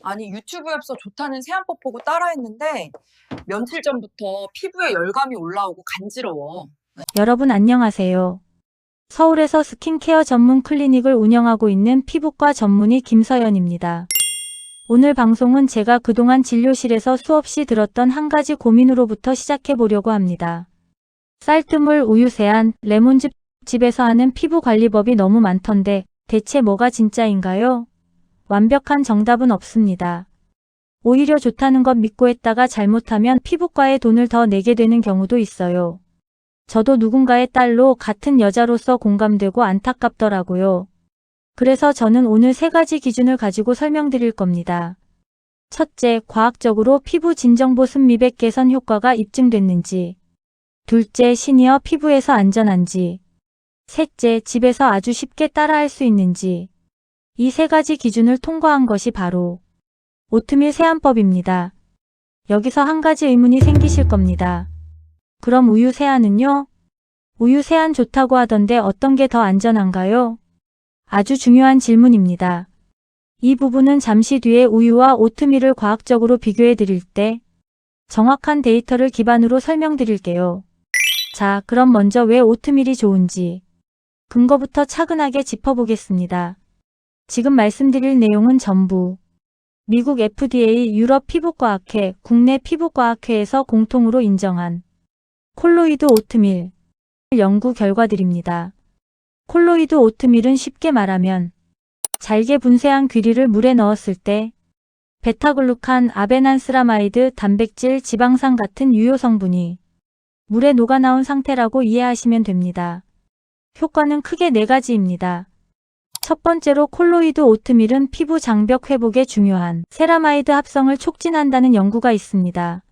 아니 유튜브에서 좋다는 세안법 보고 따라했는데 며칠 전부터 피부에 열감이 올라오고 간지러워. 여러분 안녕하세요. 서울에서 스킨케어 전문 클리닉을 운영하고 있는 피부과 전문의 김서연입니다. 오늘 방송은 제가 그동안 진료실에서 수없이 들었던 한 가지 고민으로부터 시작해 보려고 합니다. 쌀뜨물, 우유 세안, 레몬즙, 집에서 하는 피부 관리법이 너무 많던데 대체 뭐가 진짜인가요? 완벽한 정답은 없습니다. 오히려 좋다는 것 믿고 했다가 잘못하면 피부과에 돈을 더 내게 되는 경우도 있어요. 저도 누군가의 딸로 같은 여자로서 공감되고 안타깝더라고요. 그래서 저는 오늘 세 가지 기준을 가지고 설명드릴 겁니다. 첫째, 과학적으로 피부 진정보습 미백 개선 효과가 입증됐는지. 둘째, 시니어 피부에서 안전한지. 셋째, 집에서 아주 쉽게 따라할 수 있는지. 이 세 가지 기준을 통과한 것이 바로 오트밀 세안법입니다. 여기서 한 가지 의문이 생기실 겁니다. 그럼 우유 세안은요? 우유 세안 좋다고 하던데 어떤 게 더 안전한가요? 아주 중요한 질문입니다. 이 부분은 잠시 뒤에 우유와 오트밀을 과학적으로 비교해 드릴 때 정확한 데이터를 기반으로 설명드릴게요. 자, 그럼 먼저 왜 오트밀이 좋은지 근거부터 차근하게 짚어보겠습니다. 지금 말씀드릴 내용은 전부 미국 FDA 유럽 피부과학회, 국내 피부과학회에서 공통으로 인정한 콜로이드 오트밀 연구 결과들입니다. 콜로이드 오트밀은 쉽게 말하면 잘게 분쇄한 귀리를 물에 넣었을 때 베타글루칸, 아베난스라마이드, 단백질, 지방산 같은 유효 성분이 물에 녹아나온 상태라고 이해하시면 됩니다. 효과는 크게 네 가지입니다. 첫 번째로 콜로이드 오트밀은 피부 장벽 회복에 중요한 세라마이드 합성을 촉진한다는 연구가 있습니다.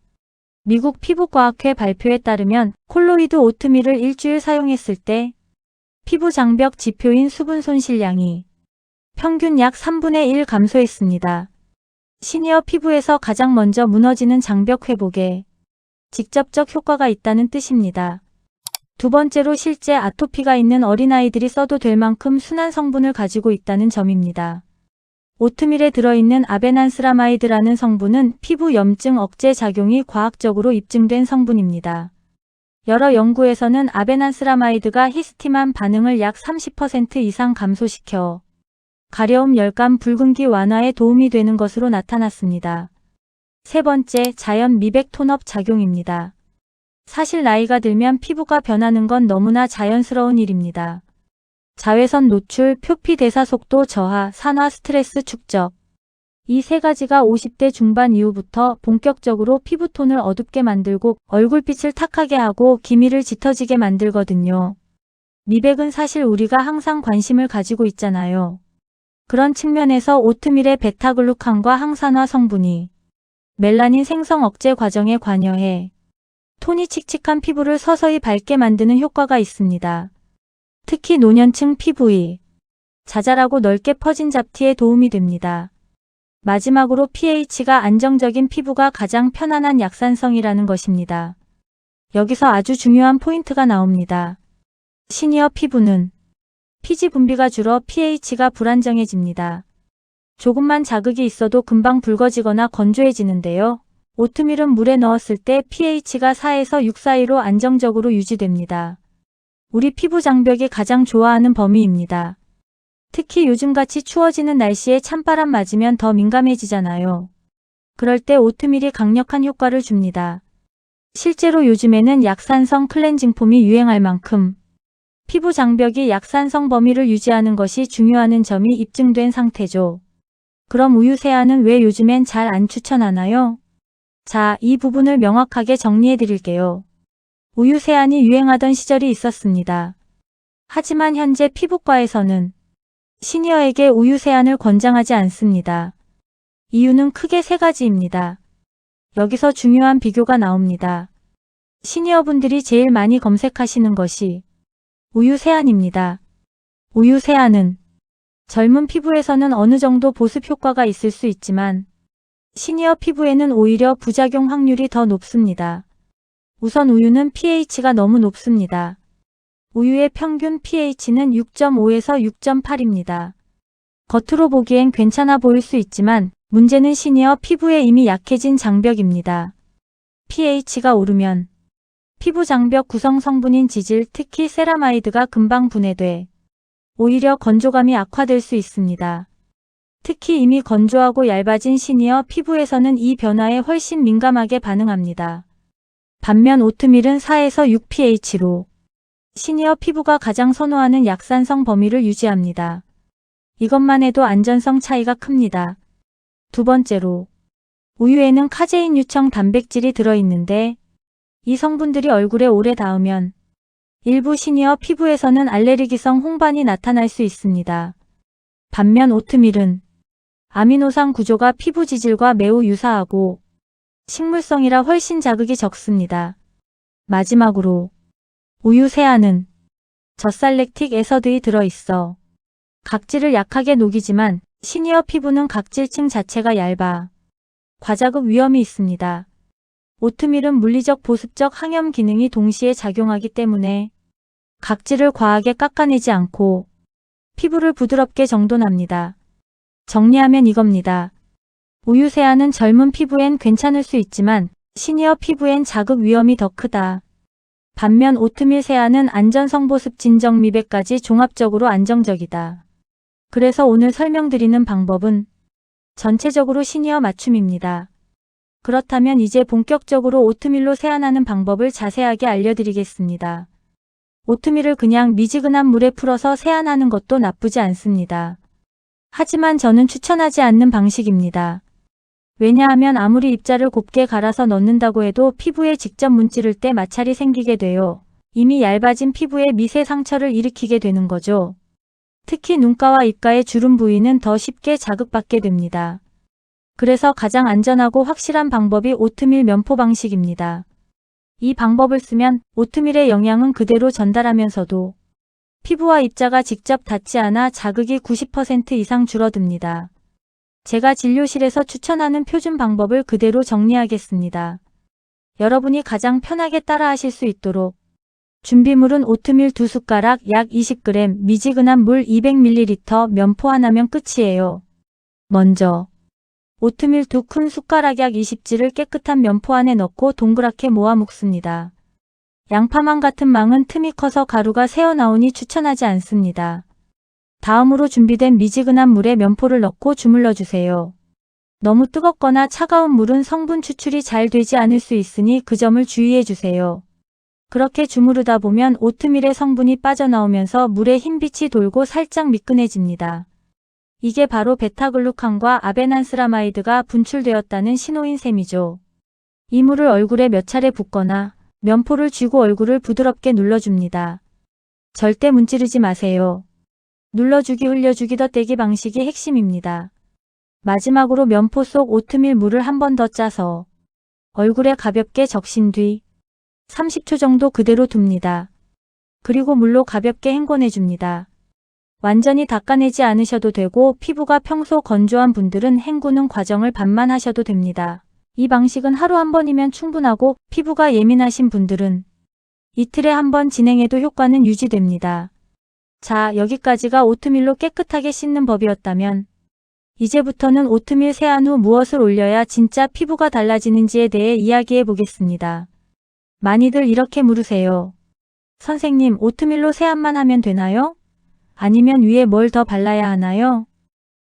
미국 피부과학회 발표에 따르면 콜로이드 오트밀을 일주일 사용했을 때 피부 장벽 지표인 수분 손실량이 평균 약 3분의 1 감소했습니다. 시니어 피부에서 가장 먼저 무너지는 장벽 회복에 직접적 효과가 있다는 뜻입니다. 두 번째로 실제 아토피가 있는 어린아이들이 써도 될 만큼 순한 성분을 가지고 있다는 점입니다. 오트밀에 들어있는 아베난스라마이드라는 성분은 피부 염증 억제 작용이 과학적으로 입증된 성분입니다. 여러 연구에서는 아베난스라마이드가 히스티만 반응을 약 30% 이상 감소시켜 가려움, 열감, 붉은기 완화에 도움이 되는 것으로 나타났습니다. 세 번째, 자연 미백 톤업 작용입니다. 사실 나이가 들면 피부가 변하는 건 너무나 자연스러운 일입니다. 자외선 노출, 표피 대사 속도 저하, 산화 스트레스 축적. 이 세 가지가 50대 중반 이후부터 본격적으로 피부톤을 어둡게 만들고 얼굴빛을 탁하게 하고 기미를 짙어지게 만들거든요. 미백은 사실 우리가 항상 관심을 가지고 있잖아요. 그런 측면에서 오트밀의 베타글루칸과 항산화 성분이 멜라닌 생성 억제 과정에 관여해 톤이 칙칙한 피부를 서서히 밝게 만드는 효과가 있습니다. 특히 노년층 피부의 자잘하고 넓게 퍼진 잡티에 도움이 됩니다. 마지막으로 pH가 안정적인 피부가 가장 편안한 약산성이라는 것입니다. 여기서 아주 중요한 포인트가 나옵니다. 시니어 피부는 피지 분비가 줄어 pH가 불안정해집니다. 조금만 자극이 있어도 금방 붉어지거나 건조해지는데요. 오트밀은 물에 넣었을 때 pH가 4에서 6 사이로 안정적으로 유지됩니다. 우리 피부 장벽이 가장 좋아하는 범위입니다. 특히 요즘같이 추워지는 날씨에 찬바람 맞으면 더 민감해지잖아요. 그럴 때 오트밀이 강력한 효과를 줍니다. 실제로 요즘에는 약산성 클렌징 폼이 유행할 만큼 피부 장벽이 약산성 범위를 유지하는 것이 중요하는 점이 입증된 상태죠. 그럼 우유 세안은 왜 요즘엔 잘 안 추천하나요? 자, 이 부분을 명확하게 정리해 드릴게요. 우유 세안이 유행하던 시절이 있었습니다. 하지만 현재 피부과에서는 시니어에게 우유 세안을 권장하지 않습니다. 이유는 크게 세 가지입니다. 여기서 중요한 비교가 나옵니다. 시니어분들이 제일 많이 검색하시는 것이 우유 세안입니다. 우유 세안은 젊은 피부에서는 어느 정도 보습 효과가 있을 수 있지만 시니어 피부에는 오히려 부작용 확률이 더 높습니다. 우선 우유는 pH가 너무 높습니다. 우유의 평균 pH는 6.5에서 6.8입니다. 겉으로 보기엔 괜찮아 보일 수 있지만 문제는 시니어 피부에 이미 약해진 장벽입니다. pH가 오르면 피부 장벽 구성 성분인 지질, 특히 세라마이드가 금방 분해돼 오히려 건조감이 악화될 수 있습니다. 특히 이미 건조하고 얇아진 시니어 피부에서는 이 변화에 훨씬 민감하게 반응합니다. 반면 오트밀은 4에서 6 pH로 시니어 피부가 가장 선호하는 약산성 범위를 유지합니다. 이것만 해도 안전성 차이가 큽니다. 두 번째로, 우유에는 카제인 유청 단백질이 들어있는데 이 성분들이 얼굴에 오래 닿으면 일부 시니어 피부에서는 알레르기성 홍반이 나타날 수 있습니다. 반면 오트밀은 아미노산 구조가 피부 지질과 매우 유사하고 식물성이라 훨씬 자극이 적습니다. 마지막으로, 우유 세안은 저살렉틱 에서드이 들어있어 각질을 약하게 녹이지만 시니어 피부는 각질층 자체가 얇아 과자극 위험이 있습니다. 오트밀은 물리적 보습적 항염 기능이 동시에 작용하기 때문에 각질을 과하게 깎아내지 않고 피부를 부드럽게 정돈합니다. 정리하면 이겁니다. 우유 세안은 젊은 피부엔 괜찮을 수 있지만 시니어 피부엔 자극 위험이 더 크다. 반면 오트밀 세안은 안전성 보습 진정 미백까지 종합적으로 안정적이다. 그래서 오늘 설명드리는 방법은 전체적으로 시니어 맞춤입니다. 그렇다면 이제 본격적으로 오트밀로 세안하는 방법을 자세하게 알려드리겠습니다. 오트밀을 그냥 미지근한 물에 풀어서 세안하는 것도 나쁘지 않습니다. 하지만 저는 추천하지 않는 방식입니다. 왜냐하면 아무리 입자를 곱게 갈아서 넣는다고 해도 피부에 직접 문지를 때 마찰이 생기게 돼요. 이미 얇아진 피부에 미세 상처를 일으키게 되는 거죠. 특히 눈가와 입가의 주름 부위는 더 쉽게 자극받게 됩니다. 그래서 가장 안전하고 확실한 방법이 오트밀 면포 방식입니다. 이 방법을 쓰면 오트밀의 영양은 그대로 전달하면서도 피부와 입자가 직접 닿지 않아 자극이 90% 이상 줄어듭니다. 제가 진료실에서 추천하는 표준 방법을 그대로 정리하겠습니다. 여러분이 가장 편하게 따라하실 수 있도록 준비물은 오트밀 2숟가락 약 20g, 미지근한 물 200ml, 면포 하나면 끝이에요. 먼저 오트밀 2큰 숟가락 약 20지를 깨끗한 면포 안에 넣고 동그랗게 모아 묶습니다. 양파망 같은 망은 틈이 커서 가루가 새어나오니 추천하지 않습니다. 다음으로 준비된 미지근한 물에 면포를 넣고 주물러 주세요. 너무 뜨겁거나 차가운 물은 성분 추출이 잘 되지 않을 수 있으니 그 점을 주의해 주세요. 그렇게 주무르다 보면 오트밀의 성분이 빠져나오면서 물에 흰빛이 돌고 살짝 미끈해집니다. 이게 바로 베타글루칸과 아베난스라마이드가 분출되었다는 신호인 셈이죠. 이 물을 얼굴에 몇 차례 붓거나 면포를 쥐고 얼굴을 부드럽게 눌러줍니다. 절대 문지르지 마세요. 눌러주기 흘려주기 덧대기 방식이 핵심입니다. 마지막으로 면포 속 오트밀 물을 한 번 더 짜서 얼굴에 가볍게 적신 뒤 30초 정도 그대로 둡니다. 그리고 물로 가볍게 헹궈내줍니다. 완전히 닦아내지 않으셔도 되고 피부가 평소 건조한 분들은 헹구는 과정을 반만 하셔도 됩니다. 이 방식은 하루 한 번이면 충분하고 피부가 예민하신 분들은 이틀에 한 번 진행해도 효과는 유지됩니다. 자, 여기까지가 오트밀로 깨끗하게 씻는 법이었다면 이제부터는 오트밀 세안 후 무엇을 올려야 진짜 피부가 달라지는지에 대해 이야기해 보겠습니다. 많이들 이렇게 물으세요. 선생님, 오트밀로 세안만 하면 되나요? 아니면 위에 뭘 더 발라야 하나요?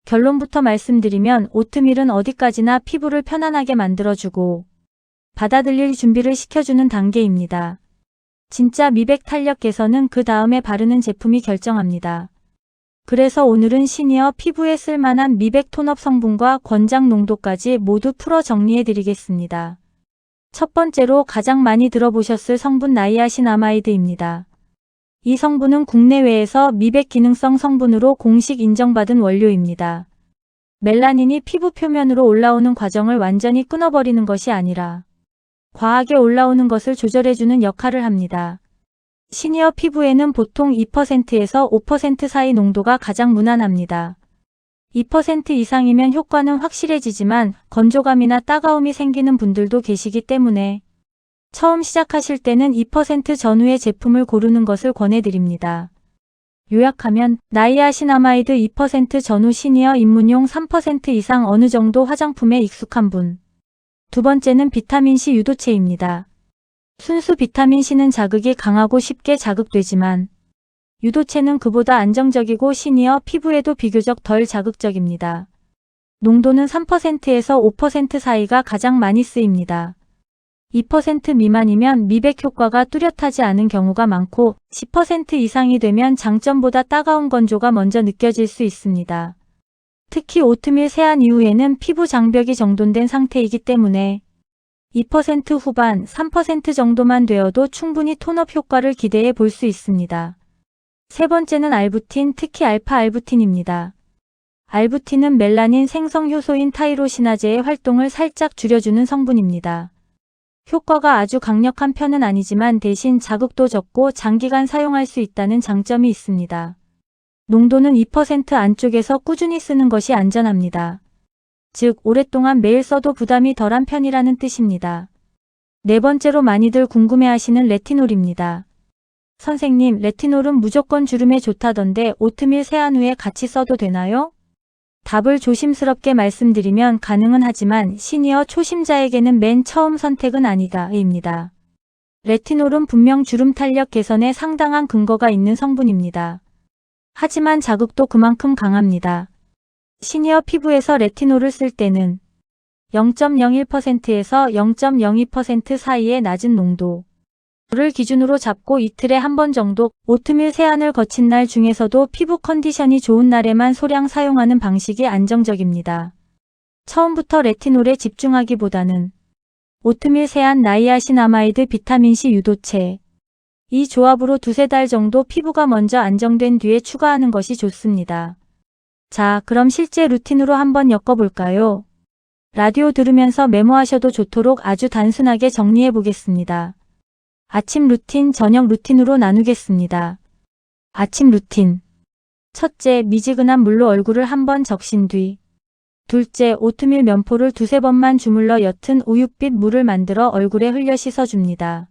결론부터 말씀드리면 오트밀은 어디까지나 피부를 편안하게 만들어주고 받아들일 준비를 시켜주는 단계입니다. 진짜 미백 탄력 개선은 그 다음에 바르는 제품이 결정합니다. 그래서 오늘은 시니어 피부에 쓸만한 미백 톤업 성분과 권장 농도까지 모두 풀어 정리해 드리겠습니다. 첫 번째로 가장 많이 들어보셨을 성분 나이아신아마이드입니다. 이 성분은 국내외에서 미백 기능성 성분으로 공식 인정받은 원료입니다. 멜라닌이 피부 표면으로 올라오는 과정을 완전히 끊어버리는 것이 아니라 과하게 올라오는 것을 조절해주는 역할을 합니다. 시니어 피부에는 보통 2%에서 5% 사이 농도가 가장 무난합니다. 2% 이상이면 효과는 확실해지지만 건조감이나 따가움이 생기는 분들도 계시기 때문에 처음 시작하실 때는 2% 전후의 제품을 고르는 것을 권해드립니다. 요약하면 나이아신아마이드 2% 전후 시니어 입문용 3% 이상 어느 정도 화장품에 익숙한 분. 두 번째는 비타민C 유도체입니다. 순수 비타민C는 자극이 강하고 쉽게 자극되지만 유도체는 그보다 안정적이고 시니어 피부에도 비교적 덜 자극적입니다. 농도는 3%에서 5% 사이가 가장 많이 쓰입니다. 2% 미만이면 미백 효과가 뚜렷하지 않은 경우가 많고 10% 이상이 되면 장점보다 따가운 건조가 먼저 느껴질 수 있습니다. 특히 오트밀 세안 이후에는 피부 장벽이 정돈된 상태이기 때문에 2% 후반, 3% 정도만 되어도 충분히 톤업 효과를 기대해 볼 수 있습니다. 세 번째는 알부틴, 특히 알파 알부틴입니다. 알부틴은 멜라닌 생성 효소인 타이로시나제의 활동을 살짝 줄여주는 성분입니다. 효과가 아주 강력한 편은 아니지만 대신 자극도 적고 장기간 사용할 수 있다는 장점이 있습니다. 농도는 2% 안쪽에서 꾸준히 쓰는 것이 안전합니다. 즉, 오랫동안 매일 써도 부담이 덜한 편이라는 뜻입니다. 네 번째로 많이들 궁금해하시는 레티놀입니다. 선생님, 레티놀은 무조건 주름에 좋다던데 오트밀 세안 후에 같이 써도 되나요? 답을 조심스럽게 말씀드리면 가능은 하지만 시니어 초심자에게는 맨 처음 선택은 아니다입니다. 레티놀은 분명 주름 탄력 개선에 상당한 근거가 있는 성분입니다. 하지만 자극도 그만큼 강합니다. 시니어 피부에서 레티놀을 쓸 때는 0.01%에서 0.02% 사이의 낮은 농도 를 기준으로 잡고 이틀에 한 번 정도 오트밀 세안을 거친 날 중에서도 피부 컨디션이 좋은 날에만 소량 사용하는 방식이 안정적입니다. 처음부터 레티놀에 집중하기보다는 오트밀 세안 나이아신아마이드 비타민C 유도체 이 조합으로 두세 달 정도 피부가 먼저 안정된 뒤에 추가하는 것이 좋습니다. 자, 그럼 실제 루틴으로 한번 엮어볼까요? 라디오 들으면서 메모하셔도 좋도록 아주 단순하게 정리해 보겠습니다. 아침 루틴, 저녁 루틴으로 나누겠습니다. 아침 루틴. 첫째, 미지근한 물로 얼굴을 한번 적신 뒤. 둘째, 오트밀 면포를 두세 번만 주물러 옅은 우윳빛 물을 만들어 얼굴에 흘려 씻어줍니다.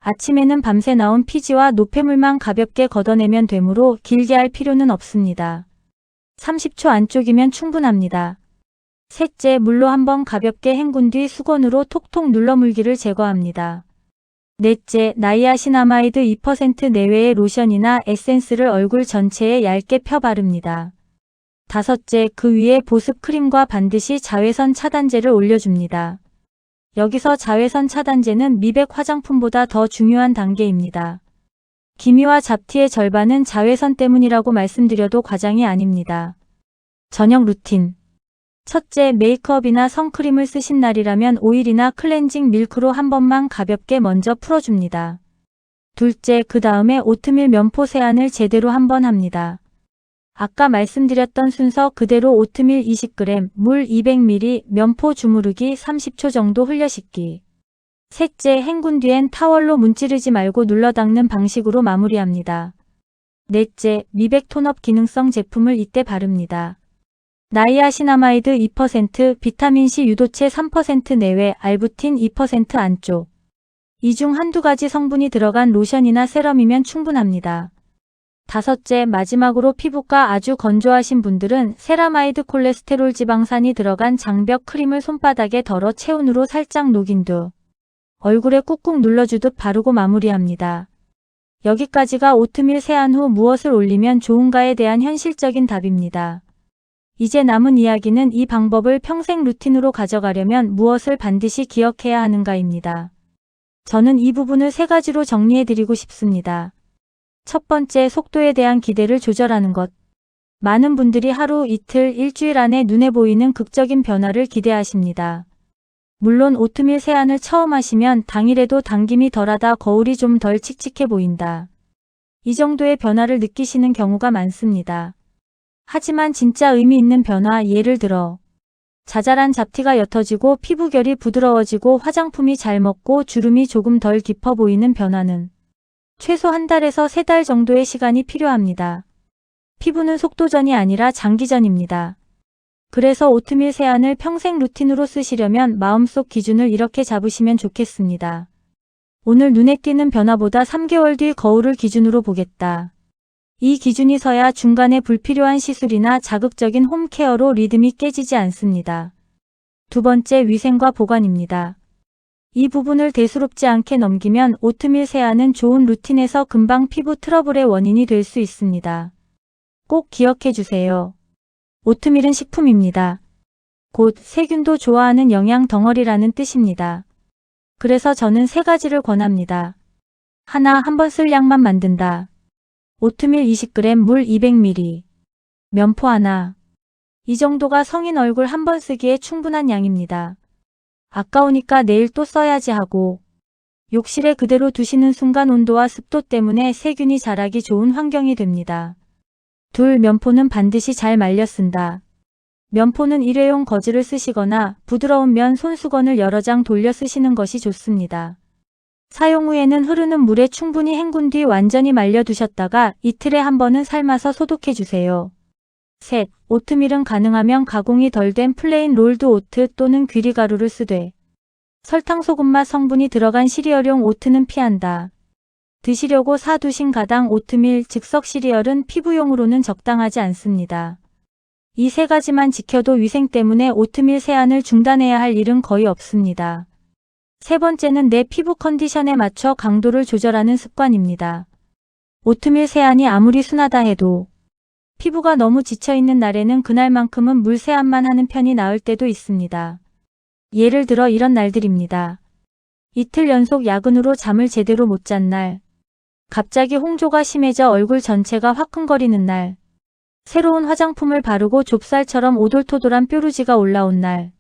아침에는 밤새 나온 피지와 노폐물만 가볍게 걷어내면 되므로 길게 할 필요는 없습니다. 30초 안쪽이면 충분합니다. 셋째, 물로 한번 가볍게 헹군 뒤 수건으로 톡톡 눌러 물기를 제거합니다. 넷째, 나이아신아마이드 2% 내외의 로션이나 에센스를 얼굴 전체에 얇게 펴 바릅니다. 다섯째, 그 위에 보습 크림과 반드시 자외선 차단제를 올려줍니다. 여기서 자외선 차단제는 미백 화장품보다 더 중요한 단계입니다. 기미와 잡티의 절반은 자외선 때문이라고 말씀드려도 과장이 아닙니다. 저녁 루틴. 첫째, 메이크업이나 선크림을 쓰신 날이라면 오일이나 클렌징 밀크로 한 번만 가볍게 먼저 풀어줍니다. 둘째, 그 다음에 오트밀 면포 세안을 제대로 한 번 합니다. 아까 말씀드렸던 순서 그대로 오트밀 20g, 물 200ml, 면포 주무르기 30초 정도 흘려 씻기. 셋째, 헹군 뒤엔 타월로 문지르지 말고 눌러 닦는 방식으로 마무리합니다. 넷째, 미백 톤업 기능성 제품을 이때 바릅니다. 나이아신아마이드 2%, 비타민C 유도체 3% 내외, 알부틴 2% 안쪽. 이 중 한두 가지 성분이 들어간 로션이나 세럼이면 충분합니다. 다섯째, 마지막으로 피부가 아주 건조하신 분들은 세라마이드 콜레스테롤 지방산이 들어간 장벽 크림을 손바닥에 덜어 체온으로 살짝 녹인 두 얼굴에 꾹꾹 눌러주듯 바르고 마무리합니다. 여기까지가 오트밀 세안 후 무엇을 올리면 좋은가에 대한 현실적인 답입니다. 이제 남은 이야기는 이 방법을 평생 루틴으로 가져가려면 무엇을 반드시 기억해야 하는가입니다. 저는 이 부분을 세 가지로 정리해드리고 싶습니다. 첫 번째, 속도에 대한 기대를 조절하는 것. 많은 분들이 하루, 이틀, 일주일 안에 눈에 보이는 극적인 변화를 기대하십니다. 물론 오트밀 세안을 처음 하시면 당일에도 당김이 덜하다, 거울이 좀 덜 칙칙해 보인다. 이 정도의 변화를 느끼시는 경우가 많습니다. 하지만 진짜 의미 있는 변화, 예를 들어 자잘한 잡티가 옅어지고 피부결이 부드러워지고 화장품이 잘 먹고 주름이 조금 덜 깊어 보이는 변화는 최소 한 달에서 세 달 정도의 시간이 필요합니다. 피부는 속도전이 아니라 장기전입니다. 그래서 오트밀 세안을 평생 루틴으로 쓰시려면 마음속 기준을 이렇게 잡으시면 좋겠습니다. 오늘 눈에 띄는 변화보다 3개월 뒤 거울을 기준으로 보겠다. 이 기준이 서야 중간에 불필요한 시술이나 자극적인 홈케어로 리듬이 깨지지 않습니다. 두 번째, 위생과 보관입니다. 이 부분을 대수롭지 않게 넘기면 오트밀 세안은 좋은 루틴에서 금방 피부 트러블의 원인이 될 수 있습니다. 꼭 기억해 주세요. 오트밀은 식품입니다. 곧 세균도 좋아하는 영양 덩어리라는 뜻입니다. 그래서 저는 세 가지를 권합니다. 하나, 한 번 쓸 양만 만든다. 오트밀 20g, 물 200ml. 면포 하나. 이 정도가 성인 얼굴 한 번 쓰기에 충분한 양입니다. 아까우니까 내일 또 써야지 하고 욕실에 그대로 두시는 순간 온도와 습도 때문에 세균이 자라기 좋은 환경이 됩니다. 둘, 면포는 반드시 잘 말려 쓴다. 면포는 일회용 거즈를 쓰시거나 부드러운 면 손수건을 여러 장 돌려 쓰시는 것이 좋습니다. 사용 후에는 흐르는 물에 충분히 헹군 뒤 완전히 말려 두셨다가 이틀에 한 번은 삶아서 소독해 주세요. 셋, 오트밀은 가능하면 가공이 덜 된 플레인 롤드 오트 또는 귀리가루를 쓰되 설탕, 소금맛 성분이 들어간 시리얼용 오트는 피한다. 드시려고 사두신 가당 오트밀 즉석 시리얼은 피부용으로는 적당하지 않습니다. 이 세 가지만 지켜도 위생 때문에 오트밀 세안을 중단해야 할 일은 거의 없습니다. 세 번째는 내 피부 컨디션에 맞춰 강도를 조절하는 습관입니다. 오트밀 세안이 아무리 순하다 해도 피부가 너무 지쳐있는 날에는 그날만큼은 물 세안만 하는 편이 나을 때도 있습니다. 예를 들어 이런 날들입니다. 이틀 연속 야근으로 잠을 제대로 못 잔 날, 갑자기 홍조가 심해져 얼굴 전체가 화끈거리는 날, 새로운 화장품을 바르고 좁쌀처럼 오돌토돌한 뾰루지가 올라온 날,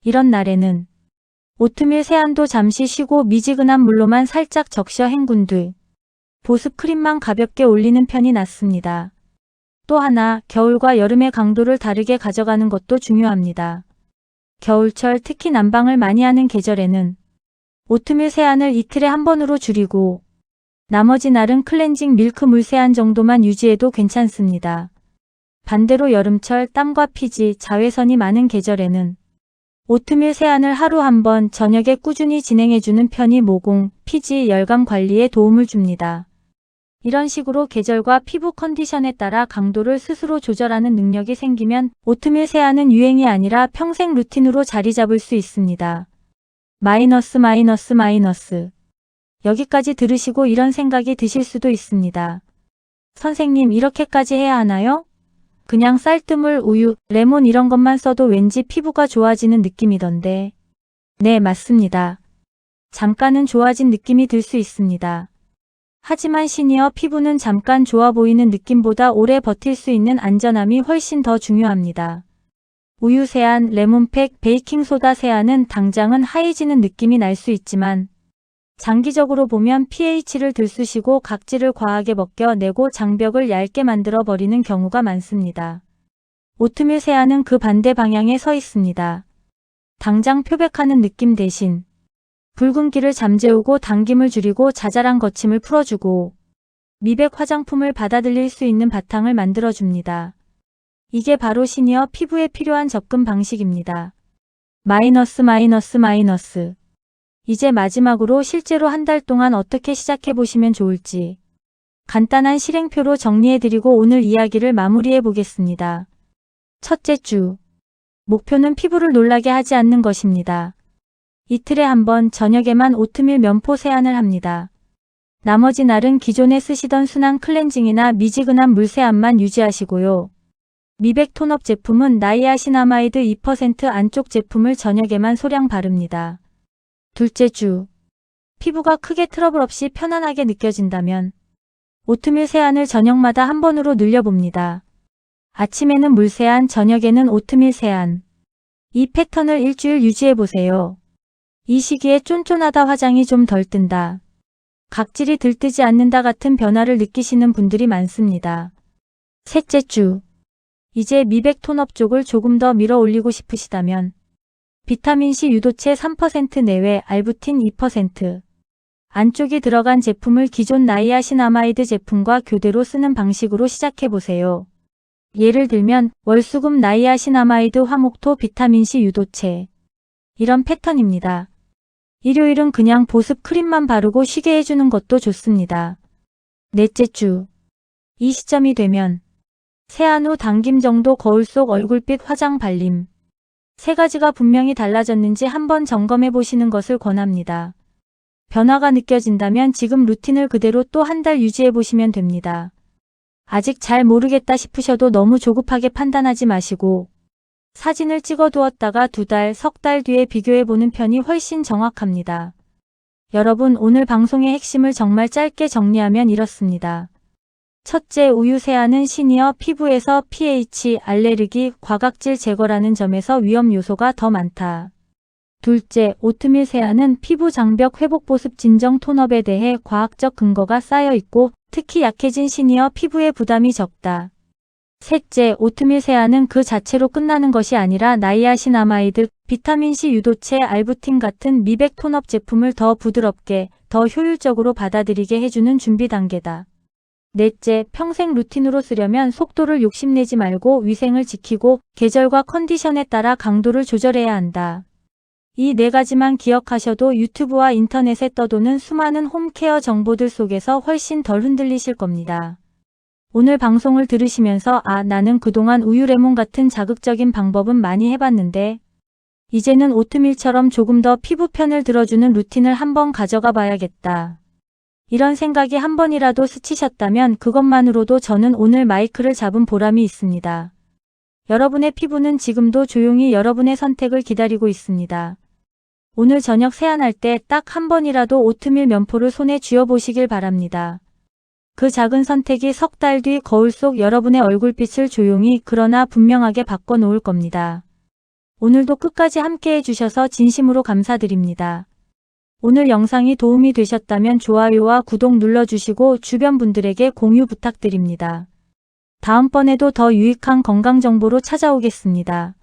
이런 날에는 오트밀 세안도 잠시 쉬고 미지근한 물로만 살짝 적셔 헹군 뒤 보습 크림만 가볍게 올리는 편이 낫습니다. 또 하나, 겨울과 여름의 강도를 다르게 가져가는 것도 중요합니다. 겨울철 특히 난방을 많이 하는 계절에는 오트밀 세안을 이틀에 한 번으로 줄이고 나머지 날은 클렌징 밀크 물 세안 정도만 유지해도 괜찮습니다. 반대로 여름철 땀과 피지, 자외선이 많은 계절에는 오트밀 세안을 하루 한 번 저녁에 꾸준히 진행해주는 편이 모공, 피지, 열감 관리에 도움을 줍니다. 이런 식으로 계절과 피부 컨디션에 따라 강도를 스스로 조절하는 능력이 생기면 오트밀 세안은 유행이 아니라 평생 루틴으로 자리 잡을 수 있습니다. 마이너스. 여기까지 들으시고 이런 생각이 드실 수도 있습니다. 선생님, 이렇게까지 해야 하나요? 그냥 쌀뜨물, 우유, 레몬 이런 것만 써도 왠지 피부가 좋아지는 느낌이던데. 네, 맞습니다. 잠깐은 좋아진 느낌이 들 수 있습니다. 하지만 시니어 피부는 잠깐 좋아 보이는 느낌보다 오래 버틸 수 있는 안전함이 훨씬 더 중요합니다. 우유 세안, 레몬팩, 베이킹소다 세안은 당장은 하얘지는 느낌이 날 수 있지만 장기적으로 보면 pH를 들쑤시고 각질을 과하게 벗겨내고 장벽을 얇게 만들어 버리는 경우가 많습니다. 오트밀 세안은 그 반대 방향에 서 있습니다. 당장 표백하는 느낌 대신 붉은기를 잠재우고 당김을 줄이고 자잘한 거침을 풀어주고 미백 화장품을 받아들일 수 있는 바탕을 만들어줍니다. 이게 바로 시니어 피부에 필요한 접근 방식입니다. 마이너스. 이제 마지막으로 실제로 한 달 동안 어떻게 시작해보시면 좋을지 간단한 실행표로 정리해드리고 오늘 이야기를 마무리해 보겠습니다. 첫째 주. 목표는 피부를 놀라게 하지 않는 것입니다. 이틀에 한 번 저녁에만 오트밀 면포 세안을 합니다. 나머지 날은 기존에 쓰시던 순한 클렌징이나 미지근한 물 세안만 유지하시고요. 미백 톤업 제품은 나이아신아마이드 2% 안쪽 제품을 저녁에만 소량 바릅니다. 둘째 주. 피부가 크게 트러블 없이 편안하게 느껴진다면 오트밀 세안을 저녁마다 한 번으로 늘려봅니다. 아침에는 물 세안, 저녁에는 오트밀 세안. 이 패턴을 일주일 유지해보세요. 이 시기에 쫀쫀하다, 화장이 좀 덜 뜬다, 각질이 들뜨지 않는다 같은 변화를 느끼시는 분들이 많습니다. 셋째 주. 이제 미백 톤업 쪽을 조금 더 밀어 올리고 싶으시다면 비타민C 유도체 3% 내외, 알부틴 2% 안쪽이 들어간 제품을 기존 나이아신아마이드 제품과 교대로 쓰는 방식으로 시작해보세요. 예를 들면 월수금 나이아신아마이드 화목토 비타민C 유도체, 이런 패턴입니다. 일요일은 그냥 보습 크림만 바르고 쉬게 해주는 것도 좋습니다. 넷째 주. 이 시점이 되면 세안 후 당김 정도 거울 속 얼굴빛 화장 발림. 세 가지가 분명히 달라졌는지 한번 점검해 보시는 것을 권합니다. 변화가 느껴진다면 지금 루틴을 그대로 또 한 달 유지해 보시면 됩니다. 아직 잘 모르겠다 싶으셔도 너무 조급하게 판단하지 마시고 사진을 찍어 두었다가 2달, 석 달 뒤에 비교해 보는 편이 훨씬 정확합니다. 여러분, 오늘 방송의 핵심을 정말 짧게 정리하면 이렇습니다. 첫째, 우유 세안은 시니어 피부에서 pH, 알레르기, 과각질 제거라는 점에서 위험 요소가 더 많다. 둘째, 오트밀 세안은 피부 장벽 회복 보습 진정 톤업에 대해 과학적 근거가 쌓여 있고 특히 약해진 시니어 피부에 부담이 적다. 셋째, 오트밀 세안은 그 자체로 끝나는 것이 아니라 나이아신아마이드, 비타민C 유도체, 알부틴 같은 미백 톤업 제품을 더 부드럽게, 더 효율적으로 받아들이게 해주는 준비 단계다. 넷째, 평생 루틴으로 쓰려면 속도를 욕심내지 말고 위생을 지키고 계절과 컨디션에 따라 강도를 조절해야 한다. 이 4가지만 기억하셔도 유튜브와 인터넷에 떠도는 수많은 홈케어 정보들 속에서 훨씬 덜 흔들리실 겁니다. 오늘 방송을 들으시면서 나는 그동안 우유 레몬 같은 자극적인 방법은 많이 해봤는데 이제는 오트밀처럼 조금 더 피부 편을 들어주는 루틴을 한번 가져가 봐야겠다. 이런 생각이 한 번이라도 스치셨다면 그것만으로도 저는 오늘 마이크를 잡은 보람이 있습니다. 여러분의 피부는 지금도 조용히 여러분의 선택을 기다리고 있습니다. 오늘 저녁 세안할 때 딱 한 번이라도 오트밀 면포를 손에 쥐어보시길 바랍니다. 그 작은 선택이 석 달 뒤 거울 속 여러분의 얼굴빛을 조용히 그러나 분명하게 바꿔놓을 겁니다. 오늘도 끝까지 함께 해주셔서 진심으로 감사드립니다. 오늘 영상이 도움이 되셨다면 좋아요와 구독 눌러주시고 주변 분들에게 공유 부탁드립니다. 다음번에도 더 유익한 건강 정보로 찾아오겠습니다.